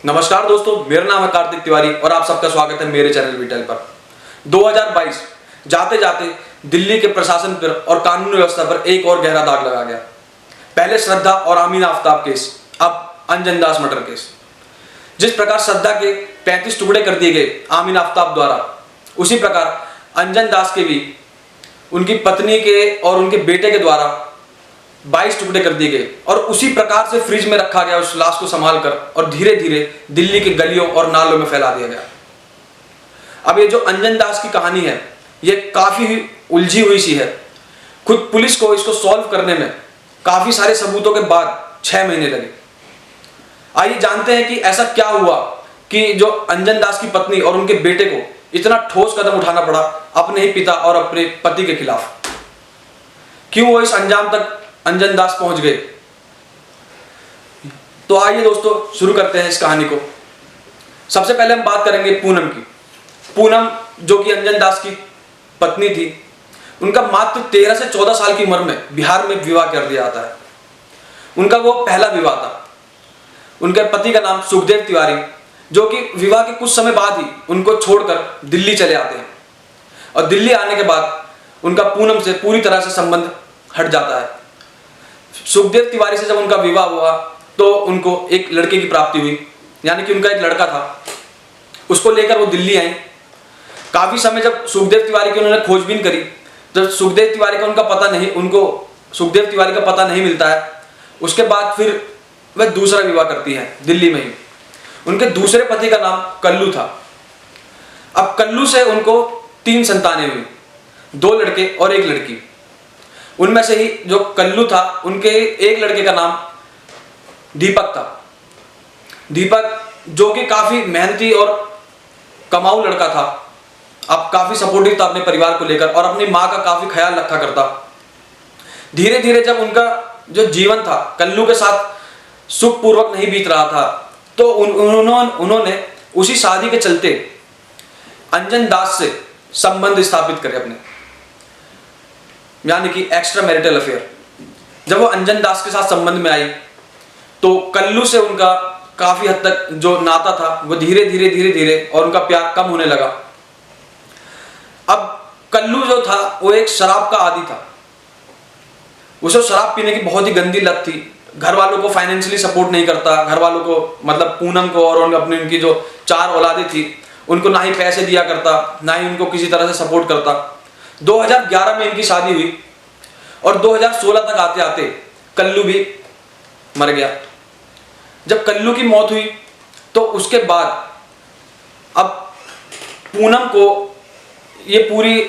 नमस्कार दोस्तों, मेरा नाम है कार्तिक तिवारी और आप सबका स्वागत है मेरे चैनल विटेल पर। 2022 जाते जाते दिल्ली के प्रशासन पर और कानून व्यवस्था पर एक और गहरा दाग लगा गया। पहले श्रद्धा और आमीना आफ्ताब केस, अब अंजन दास मर्डर केस। जिस प्रकार श्रद्धा के 35 टुकड़े कर दिए गए आमीना आफ्ताब द्वारा, उसी प्रकार अंजन दास के भी उनकी पत्नी के और उनके बेटे के द्वारा 22 टुकड़े कर दिए गए और उसी प्रकार से फ्रिज में रखा गया उस लाश को संभाल कर और धीरे धीरे दिल्ली के गलियों और नालों में फैला दिया गया। अब ये जो अंजन दास की कहानी है, ये काफी उलझी हुई सी है। खुद पुलिस को इसको सॉल्व करने में काफी सारे सबूतों के बाद 6 महीने लगे। आइए जानते हैं कि ऐसा क्या हुआ कि जो अंजन दास की पत्नी और उनके बेटे को इतना ठोस कदम उठाना पड़ा अपने ही पिता और अपने पति के खिलाफ। क्यों वो इस अंजाम तक अंजन दास पहुंच गए। तो आइए दोस्तों शुरू करते हैं इस कहानी को। सबसे पहले हम बात करेंगे पूनम की। पूनम जो कि अंजन दास की पत्नी थी, उनका मात्र 13 से 14 साल की उम्र में बिहार में विवाह कर दिया जाता है। उनका वो पहला विवाह था। उनके पति का नाम सुखदेव तिवारी, जो कि विवाह के कुछ समय बाद ही उनको छोड़कर दिल्ली चले आते हैं और दिल्ली आने के बाद उनका पूनम से पूरी तरह से संबंध हट जाता है। सुखदेव तिवारी से जब उनका विवाह हुआ तो उनको एक लड़के की प्राप्ति हुई, यानी कि उनका एक लड़का था। उसको लेकर वो दिल्ली आई। काफी समय जब सुखदेव तिवारी की उन्होंने खोजबीन करी, तो सुखदेव तिवारी का सुखदेव तिवारी का पता नहीं मिलता है। उसके बाद फिर वह दूसरा विवाह करती है दिल्ली में ही। उनके दूसरे पति का नाम कल्लू था। अब कल्लू से उनको 3 संतानें हुई, 2 लड़के और 1 लड़की। उनमें से ही जो कल्लू था, उनके एक लड़के का नाम दीपक था। दीपक जो कि काफी मेहनती और कमाऊ लड़का था। अब काफी सपोर्टिव था अपने परिवार को लेकर और अपनी माँ का काफी ख्याल रखा करता। धीरे धीरे जब उनका जो जीवन था कल्लू के साथ सुखपूर्वक नहीं बीत रहा था, तो उन्होंने उसी शादी के चलते अंजन दास से संबंध स्थापित करे अपने, यानी कि एक्स्ट्रा मैरिटल अफेयर। जब वो अंजन दास के साथ संबंध में आई तो कल्लू से उनका काफी हद तक जो नाता था वो धीरे धीरे और उनका प्यार कम होने लगा। अब कल्लू जो था वो एक शराब का आदी था। उसे शराब पीने की बहुत ही गंदी लत थी। घर वालों को फाइनेंशियली सपोर्ट नहीं करता। घर वालों को मतलब पूनम को और उनकी जो 4 औलादें थी उनको ना ही पैसे दिया करता, ना ही उनको किसी तरह से सपोर्ट करता। 2011 में इनकी शादी हुई और 2016 तक आते आते कल्लू भी मर गया। जब कल्लू की मौत हुई तो उसके बाद अब पूनम को ये पूरी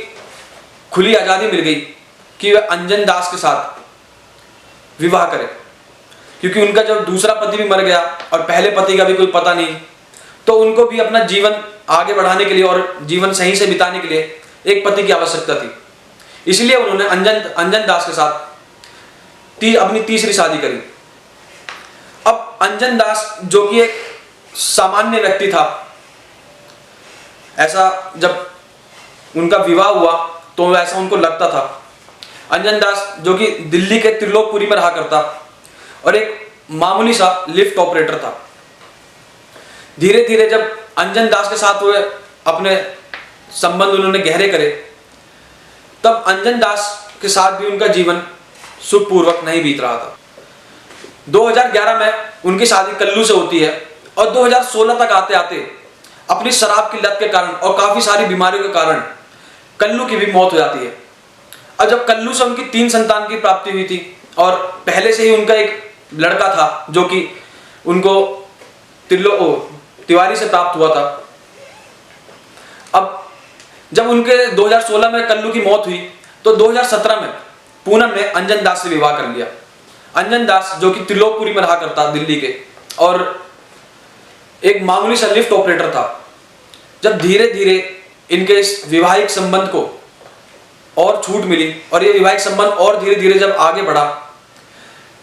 खुली आजादी मिल गई कि वह अंजन दास के साथ विवाह करे, क्योंकि उनका जब दूसरा पति भी मर गया और पहले पति का भी कोई पता नहीं, तो उनको भी अपना जीवन आगे बढ़ाने के लिए और जीवन सही से बिताने के लिए एक पति की आवश्यकता थी। इसलिए उन्होंने अंजन दास के साथ अपनी तीसरी शादी करी। अब अंजन दास जो कि एक सामान्य व्यक्ति था, ऐसा जब उनका विवाह हुआ तो ऐसा उनको लगता था। अंजन दास जो कि दिल्ली के त्रिलोकपुरी में रहा करता और एक मामूली सा लिफ्ट ऑपरेटर था। धीरे धीरे जब अंजन दास के साथ हुए अपने संबंध उन्होंने गहरे करे, तब अंजन दास के साथ भी उनका जीवन सुखपूर्वक नहीं बीत रहा था। 2011 में उनकी शादी कल्लू से होती है और 2016 तक आते आते अपनी शराब की लत के कारण और काफी सारी बीमारियों के कारण कल्लू की भी मौत हो जाती है। अब जब कल्लू से उनकी 3 संतान की प्राप्ति हुई थी और पहले से ही उनका एक लड़का था जो कि उनको तिवारी से प्राप्त हुआ था। अब जब उनके 2016 में कल्लू की मौत हुई तो 2017 में पूनम ने अंजन दास से विवाह कर लिया। अंजन दास जो कि त्रिलोकपुरी में रहा करता दिल्ली के और एक मामूली सा लिफ्ट ऑपरेटर था। जब धीरे धीरे इनके इस वैवाहिक संबंध को और छूट मिली और ये वैवाहिक संबंध और धीरे धीरे जब आगे बढ़ा,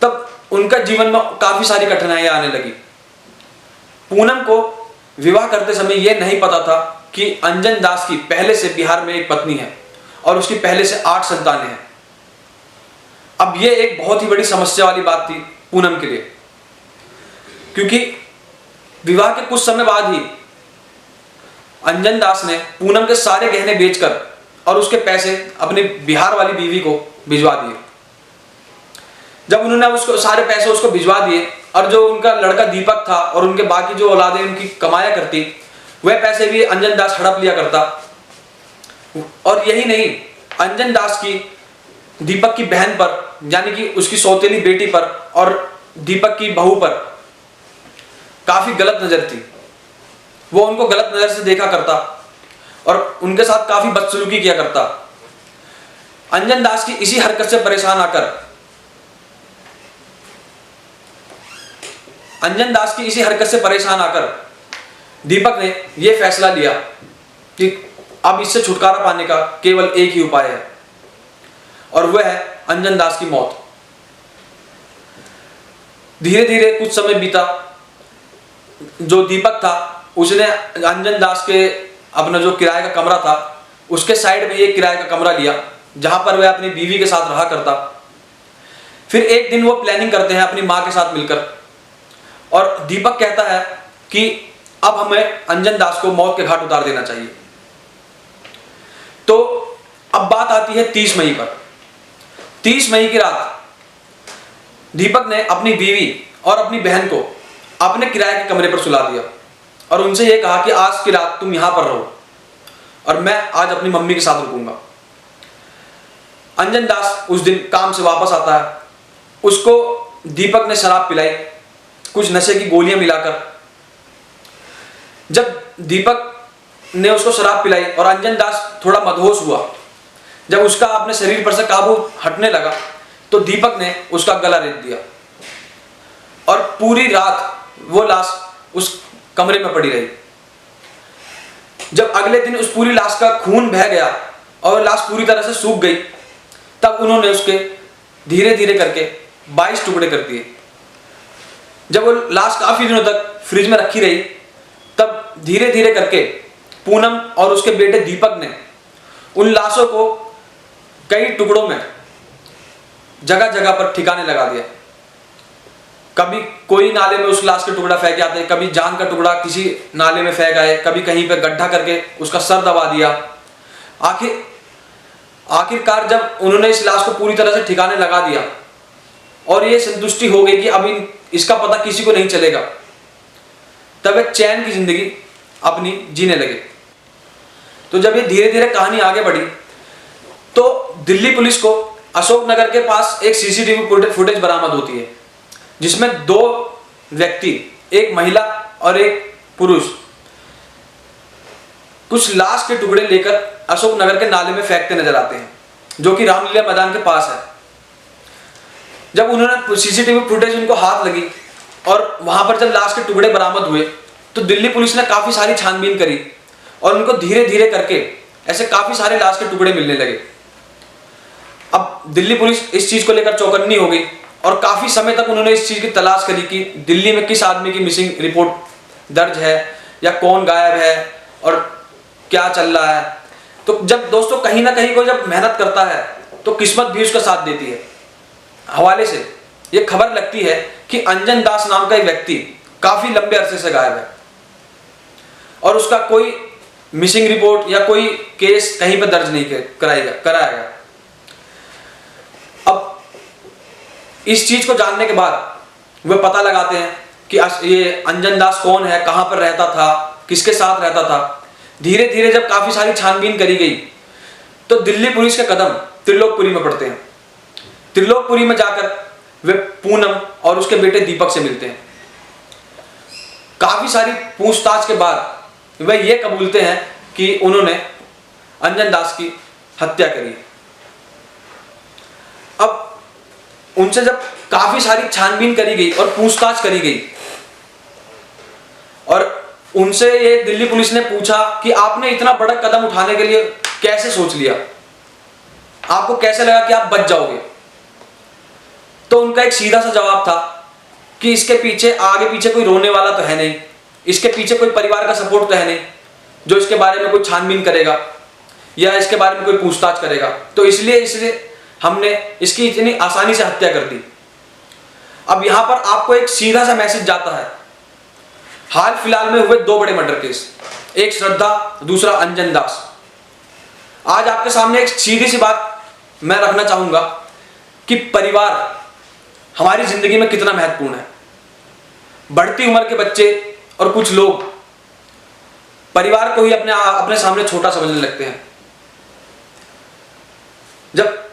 तब उनका जीवन में काफी सारी कठिनाइयां आने लगी। पूनम को विवाह करते समय यह नहीं पता था कि अंजन दास की पहले से बिहार में एक पत्नी है और उसकी पहले से 8 संतानें हैं। अब यह एक बहुत ही बड़ी समस्या वाली बात थी पूनम के लिए, क्योंकि विवाह के कुछ समय बाद ही अंजन दास ने पूनम के सारे गहने बेचकर और उसके पैसे अपनी बिहार वाली बीवी को भिजवा दिए। जब उन्होंने उसको सारे पैसे उसको भिजवा दिए और जो उनका लड़का दीपक था और उनके बाकी जो औलादें उनकी कमाया करती, वह पैसे भी अंजन दास हड़प लिया करता। और यही नहीं, अंजन दास की दीपक की बहन पर, यानी कि उसकी सौतेली बेटी पर और दीपक की बहू पर काफी गलत नजर थी। वो उनको गलत नजर से देखा करता और उनके साथ काफी बदसलूकी किया करता। अंजन दास की इसी हरकत से परेशान आकर दीपक ने यह फैसला लिया कि अब इससे छुटकारा पाने का केवल एक ही उपाय है, और वह है अंजन दास की मौत। धीरे धीरे कुछ समय बीता। जो दीपक था उसने अंजन दास के अपना जो किराए का कमरा था उसके साइड में एक किराए का कमरा लिया, जहां पर वह अपनी बीवी के साथ रहा करता। फिर एक दिन वो प्लानिंग करते हैं अपनी मां के साथ मिलकर, और दीपक कहता है कि अब हमें अंजन दास को मौत के घाट उतार देना चाहिए। तो अब बात आती है 30 मई पर। 30 मई की रात दीपक ने अपनी बीवी और अपनी बहन को अपने किराए के कमरे पर सुला दिया और उनसे यह कहा कि आज की रात तुम यहां पर रहो और मैं आज अपनी मम्मी के साथ रुकूंगा। अंजन दास उस दिन काम से वापस आता है। उसको दीपक ने शराब पिलाई, कुछ नशे की गोलियां मिलाकर। जब दीपक ने उसको शराब पिलाई और अंजन दास थोड़ा मदहोश हुआ, जब उसका अपने शरीर पर से काबू हटने लगा, तो दीपक ने उसका गला रेत दिया और पूरी रात वो लाश उस कमरे में पड़ी रही। जब अगले दिन उस पूरी लाश का खून बह गया और लाश पूरी तरह से सूख गई, तब उन्होंने उसके धीरे धीरे करके 22 टुकड़े कर दिए। जब वो लाश काफी दिनों तक फ्रिज में रखी रही, तब धीरे धीरे करके पूनम और उसके बेटे दीपक ने उन लाशों को कई टुकड़ों में जगह जगह पर ठिकाने लगा दिया। कभी कोई नाले में उस लाश के टुकड़ा फेंक आते, कभी जान का टुकड़ा किसी नाले में फेंक आए, कभी कहीं पे गड्ढा करके उसका सर दबा दिया। आखिरकार जब उन्होंने इस लाश को पूरी तरह से ठिकाने लगा दिया और ये संतुष्टि हो गई कि अब इसका पता किसी को नहीं चलेगा, तब एक चैन की जिंदगी अपनी जीने लगे। तो जब ये धीरे धीरे कहानी आगे बढ़ी, तो दिल्ली पुलिस को अशोकनगर के पास एक सीसीटीवी फुटेज बरामद होती है, जिसमें 2 व्यक्ति, एक महिला और एक पुरुष, कुछ लाश के टुकड़े लेकर अशोकनगर के नाले में फेंकते नजर आते हैं, जो कि रामलीला मैदान के पास है। जब उन्होंने सीसीटीवी फुटेज उनको हाथ लगी और वहां पर जब लाश के टुकड़े बरामद हुए, तो दिल्ली पुलिस ने काफी सारी छानबीन करी और उनको धीरे धीरे करके ऐसे काफी सारे लाश के टुकड़े मिलने लगे। अब दिल्ली पुलिस इस चीज को लेकर चौकन्नी हो गई और काफी समय तक उन्होंने इस चीज की तलाश करी कि दिल्ली में किस आदमी की मिसिंग रिपोर्ट दर्ज है या कौन गायब है और क्या चल रहा है। तो जब दोस्तों कहीं ना कहीं कोई जब मेहनत करता है तो किस्मत भी उसका साथ देती है। हवाले से यह खबर लगती है कि अंजन दास नाम का एक व्यक्ति काफी लंबे अरसे से गायब है और उसका कोई मिसिंग रिपोर्ट या कोई केस कहीं पर दर्ज नहीं कराया गया। अब इस चीज को जानने के बाद वे पता लगाते हैं कि ये अंजन दास कौन है, कहां पर रहता था, किसके साथ रहता था। धीरे धीरे जब काफी सारी छानबीन करी गई, तो दिल्ली पुलिस के कदम त्रिलोकपुरी में पड़ते हैं। त्रिलोकपुरी में जाकर वे पूनम और उसके बेटे दीपक से मिलते हैं। काफी सारी पूछताछ के बाद वे ये कबूलते हैं कि उन्होंने अंजन दास की हत्या करी। अब उनसे जब काफी सारी छानबीन करी गई और पूछताछ करी गई और उनसे ये दिल्ली पुलिस ने पूछा कि आपने इतना बड़ा कदम उठाने के लिए कैसे सोच लिया, आपको कैसे लगा कि आप बच जाओगे। तो उनका एक सीधा सा जवाब था कि इसके पीछे आगे पीछे कोई रोने वाला तो है नहीं, इसके पीछे कोई परिवार का सपोर्ट तो है नहीं जो इसके बारे में कोई छानबीन करेगा या इसके बारे में कोई पूछताछ करेगा, तो इसलिए हमने इसकी इतनी आसानी से हत्या कर दी। अब यहां पर आपको एक सीधा सा मैसेज जाता है हाल फिलहाल में हुए 2 बड़े मर्डर केस, एक श्रद्धा, दूसरा अंजन दास। आज आपके सामने एक सीधी सी बात मैं रखना चाहूंगा कि परिवार हमारी जिंदगी में कितना महत्वपूर्ण है। बढ़ती उम्र के बच्चे और कुछ लोग परिवार को ही अपने सामने छोटा समझने लगते हैं। जब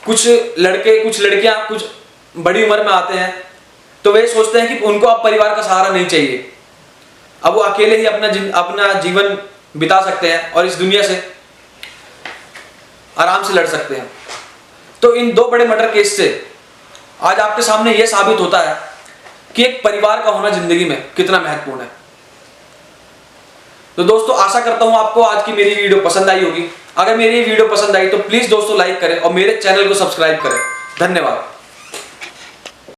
कुछ लड़के, कुछ लड़कियां कुछ बड़ी उम्र में आते हैं तो वे सोचते हैं कि उनको अब परिवार का सहारा नहीं चाहिए, अब वो अकेले ही अपना जीवन बिता सकते हैं और इस दुनिया से आराम से लड़ सकते हैं। तो इन 2 बड़े मर्डर केस से आज आपके सामने यह साबित होता है कि एक परिवार का होना जिंदगी में कितना महत्वपूर्ण है। तो दोस्तों, आशा करता हूं आपको आज की मेरी वीडियो पसंद आई होगी। अगर मेरी वीडियो पसंद आई तो प्लीज दोस्तों लाइक करें और मेरे चैनल को सब्सक्राइब करें। धन्यवाद।